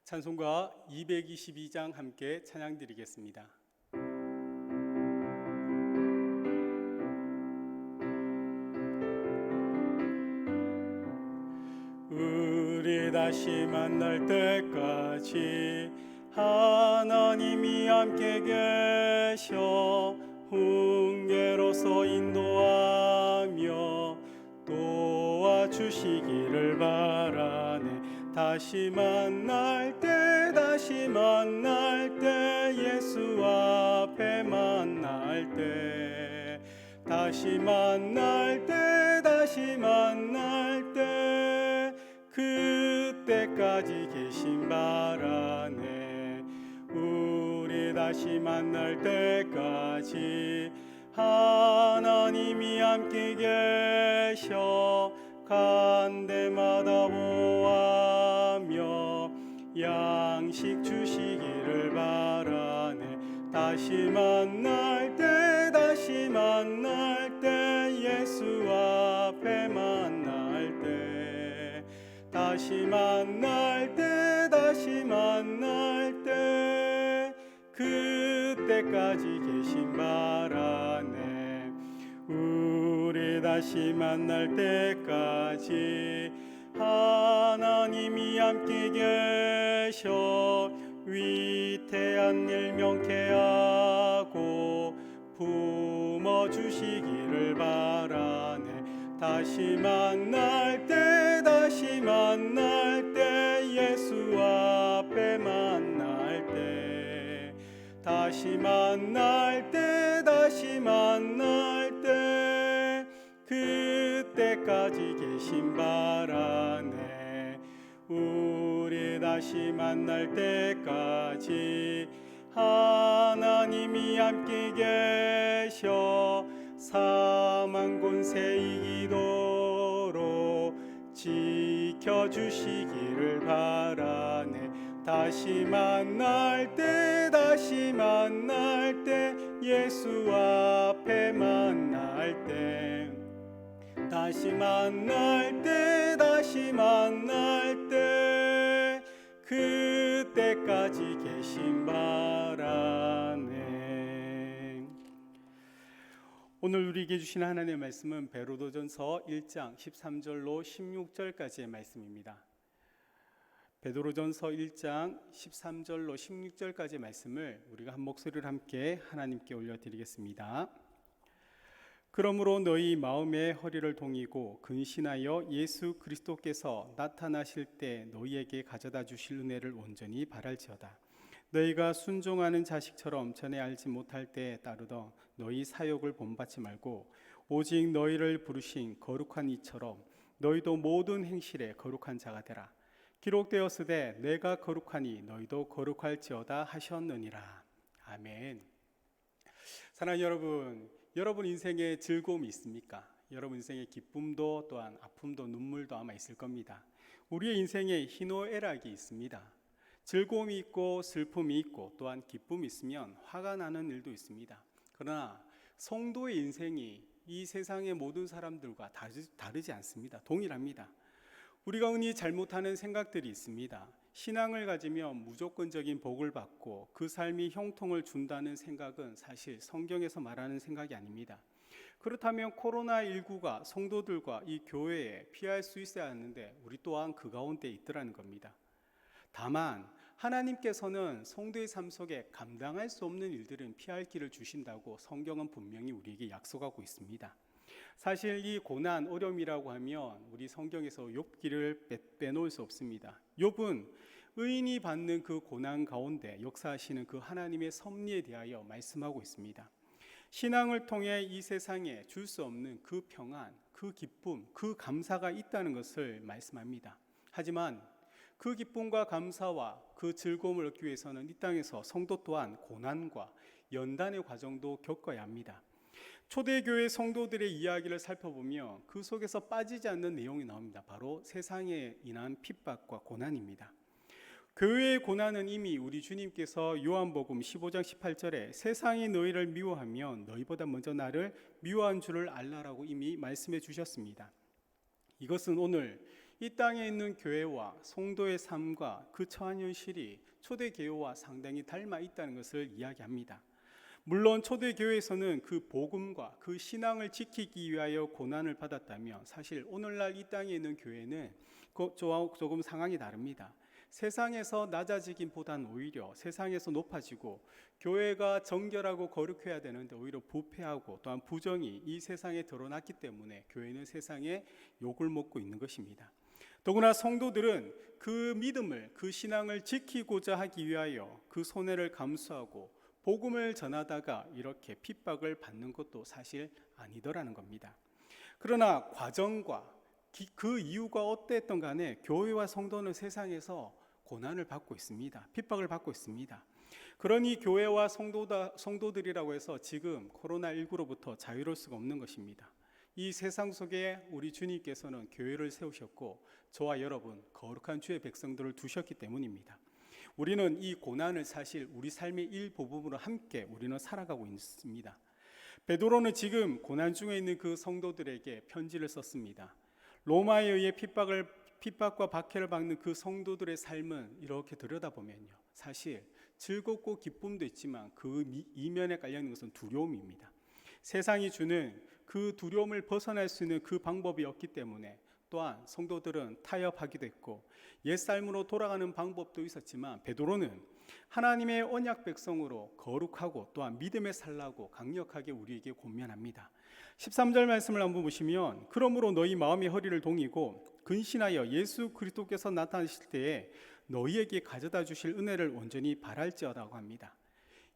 찬송가 222장 함께 찬양 드리겠습니다. 우리 다시 만날 때까지 하나님이 함께 계셔 훈계로서 인도하며 도와주시기를 바라네. 다시 만날 때 예수 앞에 만날 때 다시 만날 때 그때까지 계신 바라네. 우리 다시 만날 때까지 하나님이 함께 계셔 간 데마다 보아며 양식 주시기를 바라네. 다시 만날 때 예수 앞에 만날 때 다시 만날 때 그때까지 계신 바라네. 우리 다시 만날 때까지 하나님이 함께 계셔 위태한 일 명쾌하고 품어주시기를 바라네. 다시 만날 때 예수 앞에 만날 때 다시 만날 때 그때까지 계신 바라네. 우리 다시 만날 때까지 하나님이 함께 계셔 사망 권세 이기도록 지켜주시기를 바라네. 다시 만날 때 예수 앞에 만날 때 다시 만날 때 그때까지 계신 바라네. 오늘 우리에게 주신 하나님의 말씀은 베드로전서 1장 13절로 16절까지의 말씀입니다. 베드로전서 1장 13절로 16절까지의 말씀을 우리가 한 목소리를 함께 하나님께 올려드리겠습니다. 그러므로 너희 마음의 허리를 동이고 근신하여 예수 그리스도께서 나타나실 때 너희에게 가져다 주실 은혜를 온전히 바랄지어다. 너희가 순종하는 자식처럼 전에 알지 못할 때에 따르던 너희 사욕을 본받지 말고 오직 너희를 부르신 거룩한 이처럼 너희도 모든 행실에 거룩한 자가 되라. 기록되었으되 내가 거룩하니 너희도 거룩할지어다 하셨느니라. 아멘. 사랑하는 여러분 인생에 즐거움이 있습니까? 여러분 인생에 기쁨도 또한 아픔도 눈물도 아마 있을 겁니다. 우리의 인생에 희노애락이 있습니다. 즐거움이 있고 슬픔이 있고 또한 기쁨이 있으면 화가 나는 일도 있습니다. 그러나 성도의 인생이 이 세상의 모든 사람들과 다르지 않습니다. 동일합니다. 우리가 흔히 잘못하는 생각들이 있습니다. 신앙을 가지면 무조건적인 복을 받고 그 삶이 형통을 준다는 생각은 사실 성경에서 말하는 생각이 아닙니다. 그렇다면 코로나19가 성도들과 이 교회에 피할 수 있어야 하는데 우리 또한 그 가운데 있더라는 겁니다. 다만 하나님께서는 성도의 삶 속에 감당할 수 없는 일들은 피할 길을 주신다고 성경은 분명히 우리에게 약속하고 있습니다. 사실 이 고난, 어려움이라고 하면 우리 성경에서 욥기를 빼놓을 수 없습니다. 욥은 의인이 받는 그 고난 가운데 역사하시는 그 하나님의 섭리에 대하여 말씀하고 있습니다. 신앙을 통해 이 세상에 줄 수 없는 그 평안, 그 기쁨, 그 감사가 있다는 것을 말씀합니다. 하지만 그 기쁨과 감사와 그 즐거움을 얻기 위해서는 이 땅에서 성도 또한 고난과 연단의 과정도 겪어야 합니다. 초대교회 성도들의 이야기를 살펴보면 그 속에서 빠지지 않는 내용이 나옵니다. 바로 세상에 인한 핍박과 고난입니다. 교회의 고난은 이미 우리 주님께서 요한복음 15장 18절에 세상이 너희를 미워하면 너희보다 먼저 나를 미워한 줄을 알라라고 이미 말씀해 주셨습니다. 이것은 오늘 이 땅에 있는 교회와 성도의 삶과 그 처한 현실이 초대교회와 상당히 닮아 있다는 것을 이야기합니다. 물론 초대교회에서는 그 복음과 그 신앙을 지키기 위하여 고난을 받았다면 사실 오늘날 이 땅에 있는 교회는 조금 상황이 다릅니다. 세상에서 낮아지기보다는 오히려 세상에서 높아지고 교회가 정결하고 거룩해야 되는데 오히려 부패하고 또한 부정이 이 세상에 드러났기 때문에 교회는 세상에 욕을 먹고 있는 것입니다. 더구나 성도들은 그 믿음을, 그 신앙을 지키고자 하기 위하여 그 손해를 감수하고 복음을 전하다가 이렇게 핍박을 받는 것도 사실 아니더라는 겁니다. 그러나 과정과 그 이유가 어땠던 간에 교회와 성도는 세상에서 고난을 받고 있습니다. 핍박을 받고 있습니다. 그러니 교회와 성도들이라고 해서 지금 코로나19로부터 자유로울 수가 없는 것입니다. 이 세상 속에 우리 주님께서는 교회를 세우셨고 저와 여러분 거룩한 주의 백성들을 두셨기 때문입니다. 우리는 이 고난을 사실 우리 삶의 일부분으로 함께 우리는 살아가고 있습니다. 베드로는 지금 고난 중에 있는 그 성도들에게 편지를 썼습니다. 로마에 의해 핍박과 박해를 받는 그 성도들의 삶은 이렇게 들여다보면요, 사실 즐겁고 기쁨도 있지만 그 이면에 깔려있는 것은 두려움입니다. 세상이 주는 그 두려움을 벗어날 수 있는 그 방법이 없기 때문에 또한 성도들은 타협하기도 했고 옛삶으로 돌아가는 방법도 있었지만 베드로는 하나님의 언약 백성으로 거룩하고 또한 믿음에 살라고 강력하게 우리에게 권면합니다. 13절 말씀을 한번 보시면 그러므로 너희 마음의 허리를 동이고 근신하여 예수 그리스도께서 나타나실 때에 너희에게 가져다 주실 은혜를 온전히 바랄지어다고 합니다.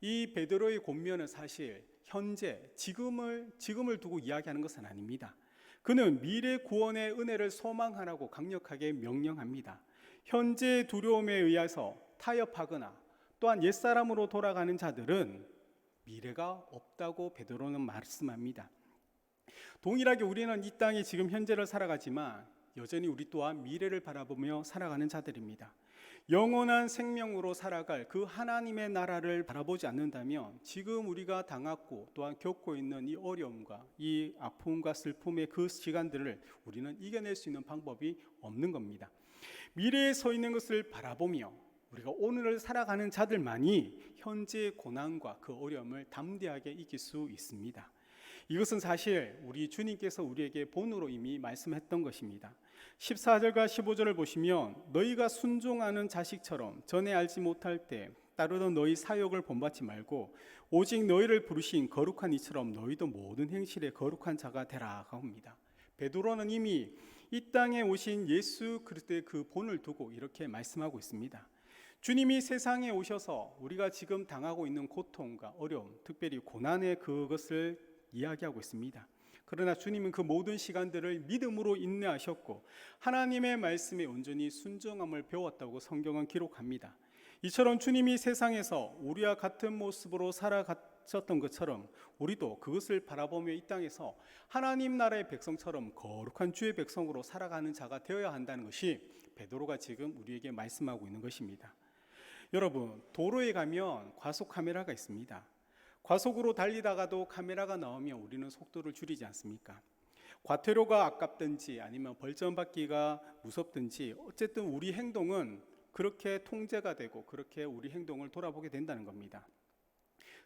이 베드로의 권면은 사실 현재 지금을 두고 이야기하는 것은 아닙니다. 그는 미래 구원의 은혜를 소망하라고 강력하게 명령합니다. 현재 두려움에 의해서 타협하거나 또한 옛사람으로 돌아가는 자들은 미래가 없다고 베드로는 말씀합니다. 동일하게 우리는 이 땅에 지금 현재를 살아가지만 여전히 우리 또한 미래를 바라보며 살아가는 자들입니다. 영원한 생명으로 살아갈 그 하나님의 나라를 바라보지 않는다면 지금 우리가 당하고 또한 겪고 있는 이 어려움과 이 아픔과 슬픔의 그 시간들을 우리는 이겨낼 수 있는 방법이 없는 겁니다. 미래에 서 있는 것을 바라보며 우리가 오늘을 살아가는 자들만이 현재의 고난과 그 어려움을 담대하게 이길 수 있습니다. 이것은 사실 우리 주님께서 우리에게 본으로 이미 말씀했던 것입니다. 14절과 15절을 보시면 너희가 순종하는 자식처럼 전에 알지 못할 때 따르던 너희 사역을 본받지 말고 오직 너희를 부르신 거룩한 이처럼 너희도 모든 행실에 거룩한 자가 되라고 합니다. 베드로는 이미 이 땅에 오신 예수 그리스도의 그 본을 두고 이렇게 말씀하고 있습니다. 주님이 세상에 오셔서 우리가 지금 당하고 있는 고통과 어려움, 특별히 고난의 그것을 이야기하고 있습니다. 그러나 주님은 그 모든 시간들을 믿음으로 인내하셨고 하나님의 말씀에 온전히 순종함을 배웠다고 성경은 기록합니다. 이처럼 주님이 세상에서 우리와 같은 모습으로 살아가셨던 것처럼 우리도 그것을 바라보며 이 땅에서 하나님 나라의 백성처럼 거룩한 주의 백성으로 살아가는 자가 되어야 한다는 것이 베드로가 지금 우리에게 말씀하고 있는 것입니다. 여러분, 도로에 가면 과속 카메라가 있습니다. 과속으로 달리다가도 카메라가 나오면 우리는 속도를 줄이지 않습니까? 과태료가 아깝든지 아니면 벌점 받기가 무섭든지 어쨌든 우리 행동은 그렇게 통제가 되고 그렇게 우리 행동을 돌아보게 된다는 겁니다.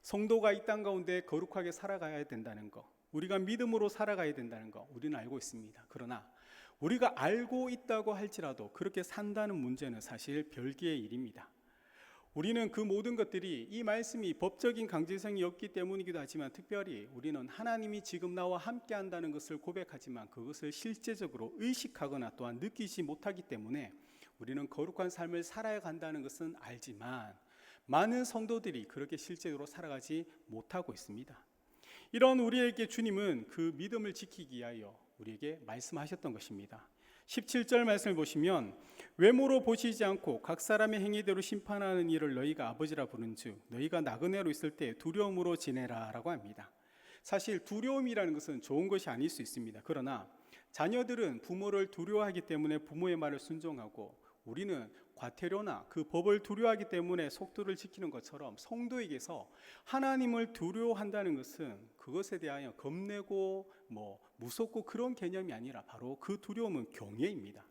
성도가 이 땅 가운데 거룩하게 살아가야 된다는 거, 우리가 믿음으로 살아가야 된다는 거 우리는 알고 있습니다. 그러나 우리가 알고 있다고 할지라도 그렇게 산다는 문제는 사실 별개의 일입니다. 우리는 그 모든 것들이 이 말씀이 법적인 강제성이 없기 때문이기도 하지만 특별히 우리는 하나님이 지금 나와 함께 한다는 것을 고백하지만 그것을 실제적으로 의식하거나 또한 느끼지 못하기 때문에 우리는 거룩한 삶을 살아야 한다는 것은 알지만 많은 성도들이 그렇게 실제로 살아가지 못하고 있습니다. 이런 우리에게 주님은 그 믿음을 지키기 위하여 우리에게 말씀하셨던 것입니다. 17절 말씀을 보시면 외모로 보시지 않고 각 사람의 행위대로 심판하는 일을 너희가 아버지라 부른즉 너희가 나그네로 있을 때 두려움으로 지내라 라고 합니다. 사실 두려움이라는 것은 좋은 것이 아닐 수 있습니다. 그러나 자녀들은 부모를 두려워하기 때문에 부모의 말을 순종하고 우리는 과태료나 그 법을 두려워하기 때문에 속도를 지키는 것처럼 성도에게서 하나님을 두려워한다는 것은 그것에 대하여 겁내고 무섭고 그런 개념이 아니라 바로 그 두려움은 경외입니다.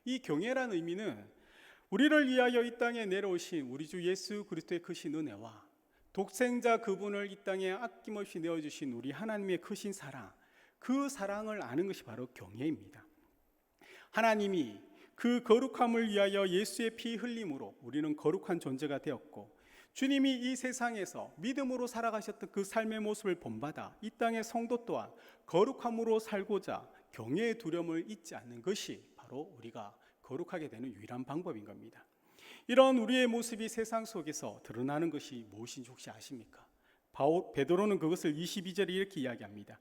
이 경외라는 의미는 우리를 위하여 이 땅에 내려오신 우리 주 예수 그리스도의 크신 은혜와 독생자 그분을 이 땅에 아낌없이 내어주신 우리 하나님의 크신 사랑, 그 사랑을 아는 것이 바로 경외입니다. 하나님이 그 거룩함을 위하여 예수의 피 흘림으로 우리는 거룩한 존재가 되었고, 주님이 이 세상에서 믿음으로 살아가셨던 그 삶의 모습을 본받아 이 땅의 성도 또한 거룩함으로 살고자 경외의 두려움을 잊지 않는 것이 바로 우리가 거룩하게 되는 유일한 방법인 겁니다. 이런 우리의 모습이 세상 속에서 드러나는 것이 무엇인지 혹시 아십니까? 베드로는 그것을 22절에 이렇게 이야기합니다.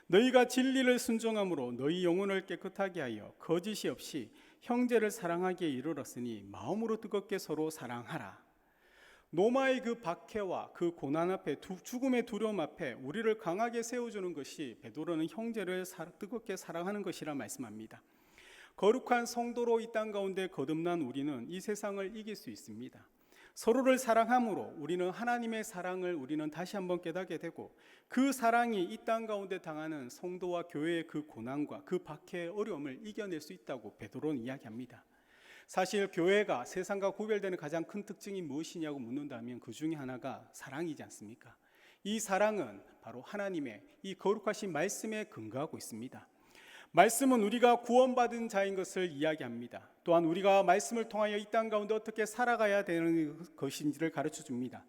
너희가 진리를 순종함으로 너희 영혼을 깨끗하게 하여 거짓이 없이 형제를 사랑하기에 이르렀으니 마음으로 뜨겁게 서로 사랑하라. 노마의 그 박해와 그 고난 앞에, 죽음의 두려움 앞에 우리를 강하게 세워주는 것이 베드로는 형제를 뜨겁게 사랑하는 것이라 말씀합니다. 거룩한 성도로 이 땅 가운데 거듭난 우리는 이 세상을 이길 수 있습니다. 서로를 사랑함으로 우리는 하나님의 사랑을 우리는 다시 한번 깨닫게 되고, 그 사랑이 이 땅 가운데 당하는 성도와 교회의 그 고난과 그 박해의 어려움을 이겨낼 수 있다고 베드로는 이야기합니다. 사실 교회가 세상과 구별되는 가장 큰 특징이 무엇이냐고 묻는다면 그 중에 하나가 사랑이지 않습니까? 이 사랑은 바로 하나님의 이 거룩하신 말씀에 근거하고 있습니다. 말씀은 우리가 구원받은 자인 것을 이야기합니다. 또한 우리가 말씀을 통하여 이 땅 가운데 어떻게 살아가야 되는 것인지를 가르쳐 줍니다.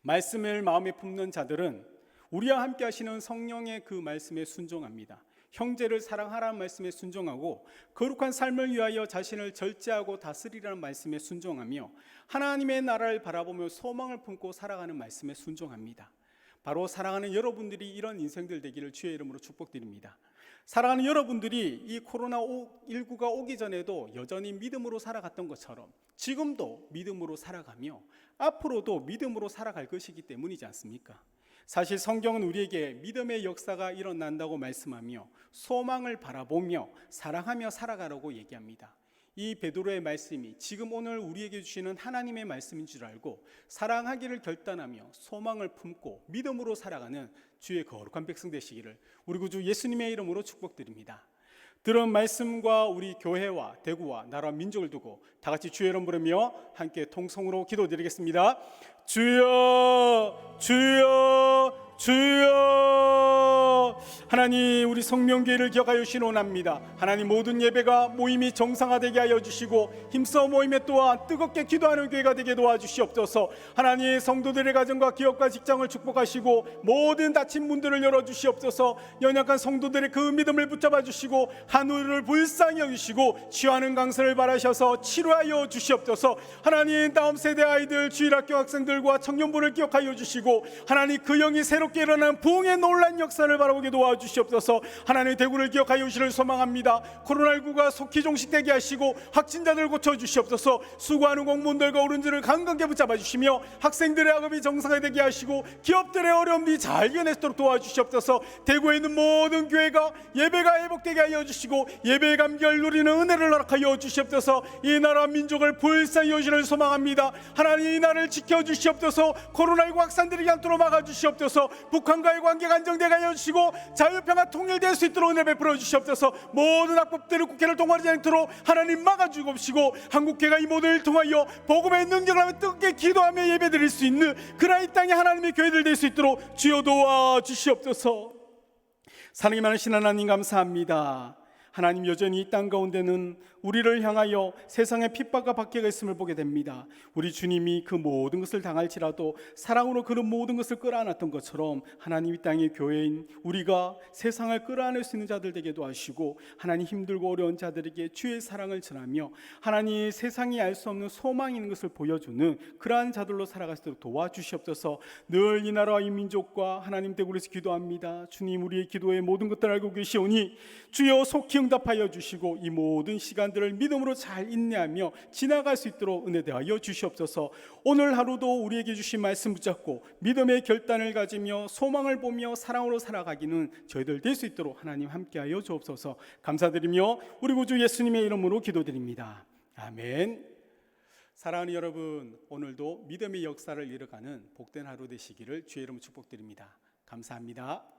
말씀을 마음에 품는 자들은 우리와 함께 하시는 성령의 그 말씀에 순종합니다. 형제를 사랑하라는 말씀에 순종하고, 거룩한 삶을 위하여 자신을 절제하고 다스리라는 말씀에 순종하며, 하나님의 나라를 바라보며 소망을 품고 살아가는 말씀에 순종합니다. 바로 사랑하는 여러분들이 이런 인생들 되기를 주의 이름으로 축복드립니다. 사랑하는 여러분들이 이 코로나19가 오기 전에도 여전히 믿음으로 살아갔던 것처럼 지금도 믿음으로 살아가며 앞으로도 믿음으로 살아갈 것이기 때문이지 않습니까? 사실 성경은 우리에게 믿음의 역사가 일어난다고 말씀하며 소망을 바라보며 사랑하며 살아가라고 얘기합니다. 이 베드로의 말씀이 지금 오늘 우리에게 주시는 하나님의 말씀인 줄 알고 사랑하기를 결단하며 소망을 품고 믿음으로 살아가는 주의 거룩한 백성 되시기를 우리 구주 예수님의 이름으로 축복드립니다. 들은 말씀과 우리 교회와 대구와 나라 민족을 두고 다 같이 주의 이름 부르며 함께 통성으로 기도드리겠습니다. 주여 주여 주여. 하나님, 우리 성명교회를 기억하여 주시옵나이다. 하나님, 모든 예배가 모임이 정상화되게 하여 주시고 힘써 모임에 또한 뜨겁게 기도하는 교회가 되게 도와주시옵소서. 하나님, 성도들의 가정과 기업과 직장을 축복하시고 모든 닫힌 문들을 열어주시옵소서. 연약한 성도들의 그 믿음을 붙잡아 주시고 하늘을 불쌍히 여기시고 취하는 강선을 바라셔서 치료하여 주시옵소서. 하나님, 다음 세대 아이들, 주일학교 학생들과 청년부를 기억하여 주시고 하나님, 그 영이 새롭게 일어나는 부흥의 놀란 역사를 바라보게 도와주시옵소서. 하나님, 대구를 기억하여 주시를 소망합니다. 코로나19가 속히 종식되게 하시고 확진자들 고쳐주시옵소서. 수고하는 공무원들과 어른들을 강건하게 붙잡아 주시며 학생들의 학업이 정상화되게 하시고 기업들의 어려움이 잘 이겨내도록 도와주시옵소서. 대구에 있는 모든 교회가 예배가 회복되게 하여 주시고 예배의 감격을 누리는 은혜를 허락하여 주시옵소서. 이 나라 민족을 불쌍히 여기시를 소망합니다. 하나님, 이 나라를 지켜주시옵소서. 코로나19 확산되지 않도록 막아주시옵소서. 북한과의 관계가 안정되게 하여 주시고 자유평화 통일될 수 있도록 은혜 베풀어 주시옵소서. 모든 악법들을 국회를 통과하지 않도록 하나님 막아주옵시고 한국회가 이 모든 일을 통하여 복음의 능력을 하며 뜨겁게 기도하며 예배드릴 수 있는 그러한 이 땅에 하나님의 교회들 될 수 있도록 주여 도와주시옵소서. 사랑이 많으신 하나님, 감사합니다. 하나님, 여전히 이 땅 가운데는 우리를 향하여 세상의 핍박과 박해가 있음을 보게 됩니다. 우리 주님이 그 모든 것을 당할지라도 사랑으로 그런 모든 것을 끌어안았던 것처럼 하나님, 이 땅의 교회인 우리가 세상을 끌어안을 수 있는 자들 되게 도와주시고 하나님, 힘들고 어려운 자들에게 주의 사랑을 전하며 하나님, 세상이 알 수 없는 소망이 있는 것을 보여주는 그러한 자들로 살아갈 수 있도록 도와주시옵소서. 늘 이 나라와 이 민족과 하나님 대구에서 기도합니다. 주님, 우리의 기도의 모든 것들을 알고 계시오니 주여 속히 응답하여 주시고 이 모든 시간들을 믿음으로 잘 인내하며 지나갈 수 있도록 은혜 대하여 주시옵소서. 오늘 하루도 우리에게 주신 말씀 붙잡고 믿음의 결단을 가지며 소망을 보며 사랑으로 살아가기는 저희들 될 수 있도록 하나님 함께하여 주옵소서. 감사드리며 우리 구주 예수님의 이름으로 기도드립니다. 아멘. 사랑하는 여러분, 오늘도 믿음의 역사를 이뤄가는 복된 하루 되시기를 주의 이름으로 축복드립니다. 감사합니다.